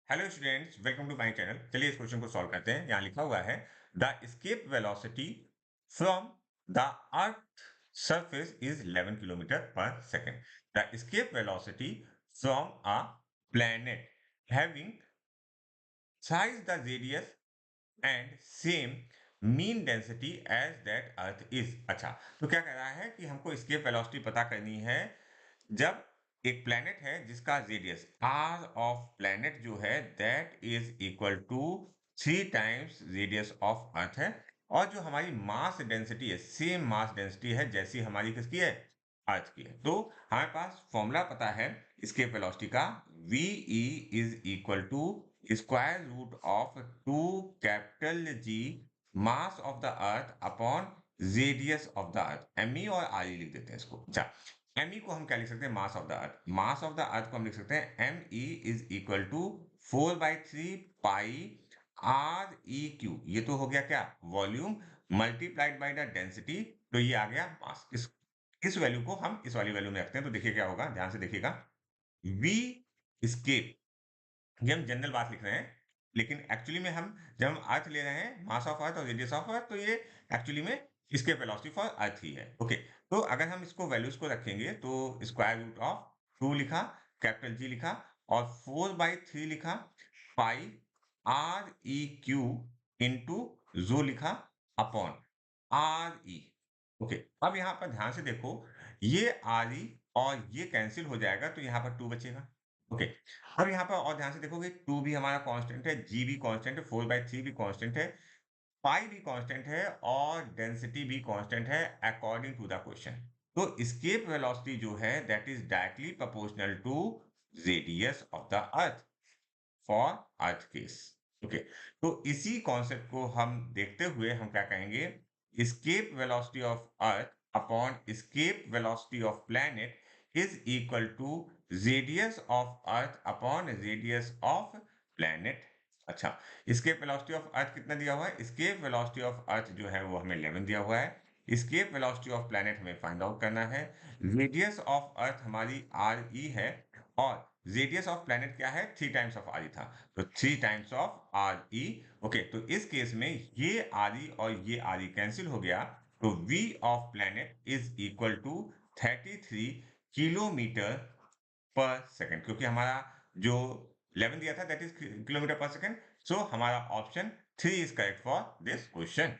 Hello students, welcome to my channel. चलिए इस question को सॉल्व करते हैं। यहाँ लिखा हुआ है the escape velocity from the earth surface is 11 kilometre per second. The escape velocity from a planet having thrice the radius and same mean density as that earth is. अच्छा, तो क्या कह रहा है कि हमको एस्केप वेलोसिटी पता करनी है जब एक प्लेनेट है जिसका रेडियस आर ऑफ प्लेनेट जो है that is equal to 3 times radius of earth है, और जो हमारी मास डेंसिटी है सेम मास डेंसिटी है जैसी हमारी किसकी है, अर्थ की है। तो हमारे पास फॉर्मूला पता है एस्केप वेलोसिटी का, V E is equal to square root of 2 capital G mass of the earth upon radius of the earth. M E और आर ई लिख देते हैं इसको। अच्छा, एम ई को हम क्या लिख सकते हैं, mass of the earth. Mass of the earth को हम लिख सकते हैं M E is equal to 4/3 pi R E cube. ये तो हो गया क्या, volume multiplied by the density. तो ये आ गया मास। इस वैल्यू को हम इस वाली वैल्यू में रखते हैं तो देखिए क्या होगा, ध्यान से देखिएगा। वी स्केप, ये हम जनरल बात लिख रहे हैं, लेकिन एक्चुअली में हम जब हम अर्थ ले रहे हैं मास ऑफ अर्थ और रेडियस ऑफ अर्थ, तो ये एक्चुअली में इसके वेलोसिटी फॉर अर्थ ही है। ओके, तो अगर हम इसको वैल्यूज को रखेंगे तो स्क्वायर रूट ऑफ 2 लिखा, कैपिटल जी लिखा, और 4/3 लिखा, पाई आर ई क्यू इंटू जो लिखा अपॉन आर ई। ओके, अब यहाँ पर ध्यान से देखो, ये आर ई और ये कैंसिल हो जाएगा तो यहाँ पर 2 बचेगा। ओके, अब यहाँ पर और ध्यान से देखोगे 2 भी हमारा कांस्टेंट है, जी भी कांस्टेंट है, 4/3 भी कांस्टेंट है, पाई भी कांस्टेंट है, और डेंसिटी भी कांस्टेंट है अकॉर्डिंग टू द क्वेश्चन। तो एस्केप वेलोसिटी जो है that is directly proportional to radius of the earth for earth case. Okay, तो इसी कॉन्सेप्ट को हम देखते हुए हम क्या कहेंगे, escape velocity of earth upon escape velocity of planet is equal to radius of earth upon radius of planet। अच्छा, escape velocity of earth कितना दिया हुआ है, escape velocity of earth जो है वो हमें 11 दिया हुआ है। escape velocity of planet हमें फाइंड आउट करना है। radius of earth हमारी आर ई है, और रेडियस ऑफ प्लैनेट क्या है, 3 टाइम्स ऑफ आर ई था, तो 3 times of R E. Okay, तो इस केस में ये आर ई और ये आर ई कैंसिल हो गया, तो V of planet is equal to 33 kilometre per second, क्योंकि हमारा जो 11 दिया था that is kilometre per second. So हमारा option 3 is correct for this question.